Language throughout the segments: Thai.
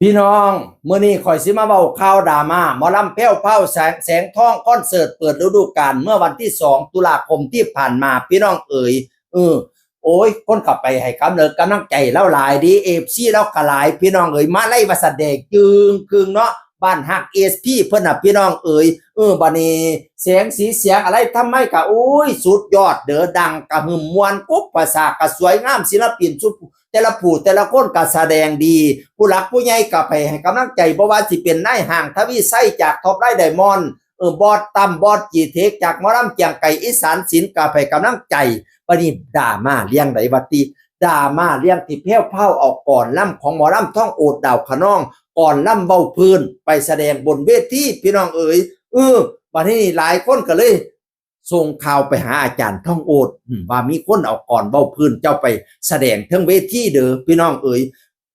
พี่น้องมื้อนี้ข่อยสิมาเว้าข่าวดราม่าหมอลำแพ้วเผาแสงทองคอนเสิร์ตเปิดฤดูกาลเมื่อวันที่2ตุลาคมที่ผ่านมาพี่น้องเอ๋ยเออโอ้ยคนกลับไปให้กำลังใจแล้วหลายดีFCแล้วก็หลายพี่น้องเอ๋ยมาไล่มาแสดงจึงครึงเนาะบ้านฮัก SP เพิ่นน่ะพี่น้องเอ๋ยบัดนี้เสียงสีเสียงอะไรทำไมก็โอ้ยสุดยอดเด้อดังกระหึ่มม่วนกุ๊บภาษาก็สวยงามศิลปินสุดแต่ละผู้แต่ละคนก็แสดงดีผู้หลักผู้ใหญ่ก็ไปให้กำลังใจบ่ว่าสิเป็นนายห้างทวีไส้จากท็อปไลท์ไดมอนด์บอสตั้มบอสจีเทคจากหมอลำเจียงไก่อีสานศิลป์ก็ไปกำลังใจบัดนี้ดราม่าเลี้ยงไดบัดนี้ดราม่าเลี้ยงที่แพ้วเผาออกก่อนล่ำของหมอลำท่องโอดดาวขะน้องก่อนล่ำเบ้าพื้นไปแสดงบนเวทีพี่น้องเอ๋ยบัดนี้หลายคนก็เลยส่งข่าวไปหาอาจารย์ท่องโอดว่ามีคนเอาก่อนเบ้าพื้นเจ้าไปแสดงทั้งเวทีเด้อพี่น้องเอ๋ย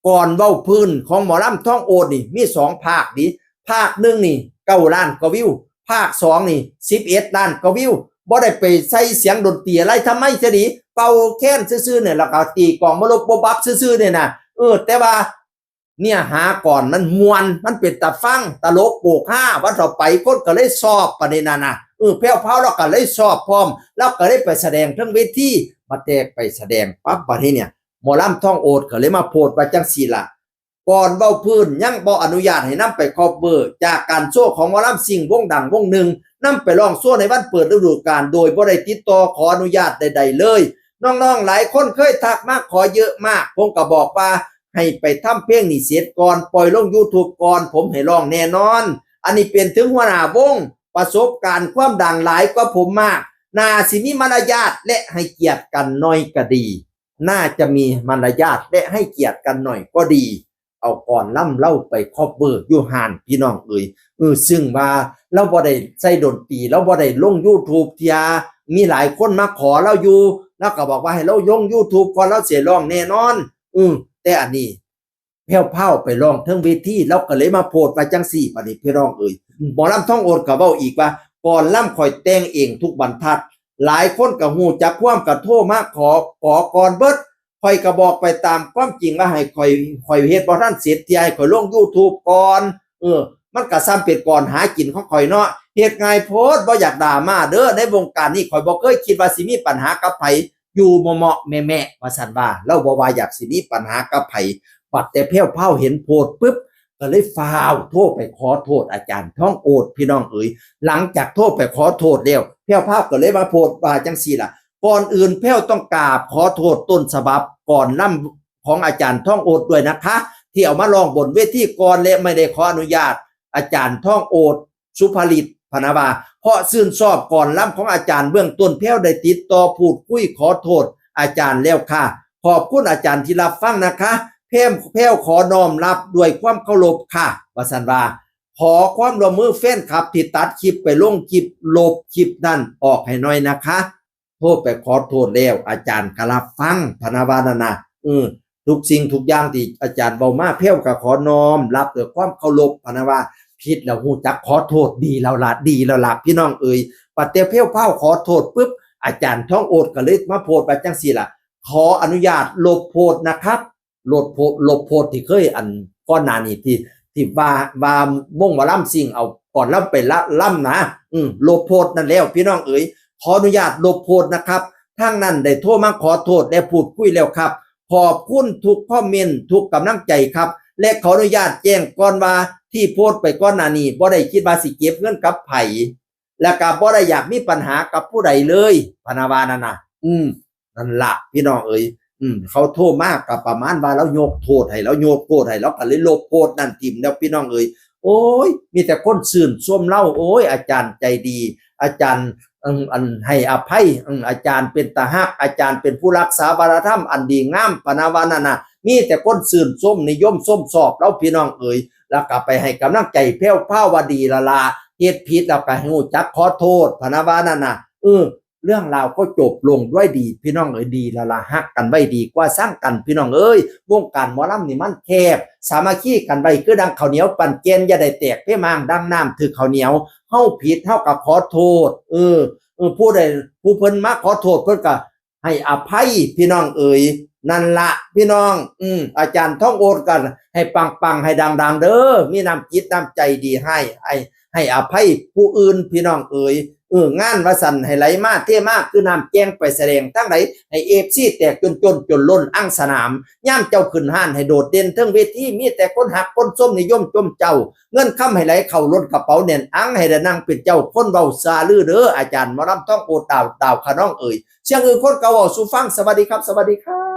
ก่อนเบ้าพื้นของหมอลำท่องโอดนี่มี2 ภาคนี้ภาค1นี่9 ล้านกว่าวิวภาค2นี่11 ล้านกว่าวิวบ่ได้ไปใส่เสียงดนตรีอะไรทำไมจะดีเป่าแค้นซื่อๆเนี่ยแล้วก็ตีกลองบ่ลบบ่บับซื่อๆเนี่ยนะแต่ว่าเนี่ยหาก่อนมันมวนมันเป็นตาฟังตลกโปกห้าวันต่อไปคนก็เลยชอบประเด็นนั้นนะแพ้วเผาเราก็เลยชอบพร้อมแล้วก็เลยไปแสดงทั้งเวทีมาแตกไปแสดงปั๊บบัดนี้เนี่ยหมอลำท่องโอดก็เลยมาโพสต์ว่าจังซี่ล่ะก่อนเว้าพื้นยังบ่อนุญาตให้นำไปคอฟเวอร์จากการโชว์ของหมอลำซิ่งวงดังวงหนึ่งนำไปร้องโชว์ในวันเปิดฤดูกาลโดยบ่ได้ติดต่อขออนุญาตใดๆเลยน้องๆหลายคนเคยทักมาขอเยอะมากผมก็บอกว่าให้ไปทำเพลงนี่เสร็จก่อนปล่อยลง YouTube ก่อนผมให้ร้องแน่นอนอันนี้เป็นถึงหัวหน้าวงประสบการณ์ความดังหลายกว่าผมมากน่าสิมีมารยาทและให้เกียรติกันหน่อยก็ดีน่าจะมีมารยาทและให้เกียรติกันหน่อยก็ดีเอาก่อนล่ำเล่าไปครอบเบอร์อยู่ห่านพี่น้องเอ๋ยซึ่งว่าเราบ่ได้ใส่ดนตรีเราบ่ได้ลง YouTube เทียมีหลายคนมาขอเราอยู่แล้วก็บอกว่าให้เราลง YouTube ก่อนเราเสียร้องแน่นอนแต่อันนี้แพ้วเผาไปร้องทั้งเวทีแล้วก็เลยมาโพสต์ว่าจังซี่บัดนี้พี่น้องเอ๋ยหมอลำท่องโอดก็เว้าอีกว่าก่อนล่ำข่อยแต่งเองทุกบรรทัดหลายคนก็ฮู้จักความกระโทมาขอก่อนเบิดข่อยก็บอกไปตามความจริงว่าให้ข่อยเฮ็ดบ่ทันเสร็จที่ให้ข่อยลง YouTube ก่อนมันก็ซ้ำเป็นก่อนหากินของข่อยเนาะเฮ็ดง่ายโพดบ่อยากด่ามาเด้อในวงการนี้ข่อยบ่เคยคิดว่าสิมีปัญหากับไผอยู่เหมาะๆแม่ๆว่าซั่นว่าเราบ่ว่าอยากสิมีปัญหากับไผปัดแต่แพ้วเผาเห็นโพสต์ปึ๊บก็เลยฟ้าวโทรไปขอโทษอาจารย์ท่องโอดพี่น้องเอ๋ยหลังจากโทรไปขอโทษแล้วแพ้วเผาก็เลยมาโพสต์ว่าจังซี่ล่ะก่อนอื่นแพ้วต้องกราบขอโทษต้นฉบับก่อนล่ำของอาจารย์ท่องโอดด้วยนะคะที่เอามาร้องบนเวทีก่อนและไม่ได้ขออนุญาตอาจารย์ท่องโอดสุภลิตพนาวาเพราะซื่นชอบก่อนล่ำของอาจารย์เบื้องต้นแพ้วได้ติดต่อพูดคุยขอโทษอาจารย์แล้วค่ะขอบคุณอาจารย์ที่รับฟังนะคะแพ้วขอน้อมรับด้วยความเคารพค่ะว่าซั่นว่าขอความร่วมมือแฟนคลับที่ตัดคลิปไปลงคลิปลบคลิปนั้นออกให้หน่อยนะคะโทรไปขอโทษแล้วอาจารย์ก็รับฟังพนาวานั่นน่ะทุกสิ่งทุกอย่างที่อาจารย์เว้ามาแพ้วก็ขอน้อมรับด้วยความเคารพพนาวาผิดแล้วฮู้จักขอโทษดีแล้วล่ะพี่น้องเอ๋ยปัดแต่แพ้วเผาขอโทษปึ๊บอาจารย์ท่องโอดก็เลยมาโพสต์ว่าจังซี่ล่ะขออนุญาตลบโพสต์นะครับลบโพสต์ที่เคยอันก่อนหน้านี้ที่ว่าวงหมอลำซิ่งเอาก่อนล่ำไปล่ำนะลบโพสต์นั่นแล้วพี่น้องเอ๋ยขออนุญาตลบโพสต์นะครับทางนั้นได้โทรมาขอโทษและพูดคุยแล้วครับขอบคุณทุกคอมเมนต์ทุกกำลังใจครับและขออนุญาตแจ้งก่อนว่าที่โพสต์ไปก่อนหน้านี้บ่ได้คิดว่าสิเก็บเงินกับไผและก็บ่ได้อยากมีปัญหากับผู้ใดเลยพนาวานั่นน่ะนั่นล่ะพี่น้องเอ๋ยเขาโทษมากกับประมาณว่าเราโยกโทษให้เราโยกโทษให้เราก็เลยลบโพสต์นั่นทิ่มแล้วพี่น้องเอ๋ยโอ้ยมีแต่คนชื่นชมเราโอ้ยอาจารย์ใจดีอาจารย์อันให้อภัยอาจารย์เป็นตาฮักอาจารย์เป็นผู้รักษาบารธรรมอันดีงามปานาวานั่นน่ะมีแต่คนชื่นชมนิยมชมชอบเราพี่น้องเอ๋ยแล้วก็ไปให้กำลังใจแพ้วพาวดีละลาเฮ็ดผิดแล้วก็ให้รู้จักขอโทษปานาวานั่นน่ะเรื่องราวก็จบลงด้วยดีพี่น้องเอ๋ยดีละฮักกันไว้ดีกว่าสร้างกันพี่น้องเอ้ยวงการหมอลำนี่มันแคบสามัคคีกันไว้คือดังข้าวเหนียวปั่นเกณฑ์อย่าได้แตกเพ่มางดังน้ำถือข้าวเหนียวเฮาผิดเฮาก็ขอโทษผู้ใดผู้เพิ่นมาขอโทษเพิ่นก็ให้อภัยพี่น้องเอ๋ย นั่นละพี่น้องอาจารย์ท่องโอนกันให้ปังๆให้ดังๆเด้อมีน้ำจิตน้ำใจดีให้อภัยผู้อื่นพี่น้องเอ๋ยงานวสันให้ไหลมาเท่มากคือน้ำแจ้งไปแสดงทั้งไหนให้เอฟซีแตกจนล้นอั้งสนามย่ามเจ้าขึ้นห้านให้โดดเด่นเทิงเวทีมีแต่คนหักคนส้มนิยมจมเจ้าเงินค้ำให้ไหลเข้าล้นกระเป๋าเน่นอั้งให้ได้นั่งเป็นเจ้าคนเบาซาลือเด้ออาจารย์หมอลำท่องโอดาวขน้องเอ๋ยเชียงคนเก่าสู่ฟังสวัสดีครับสวัสดีครับ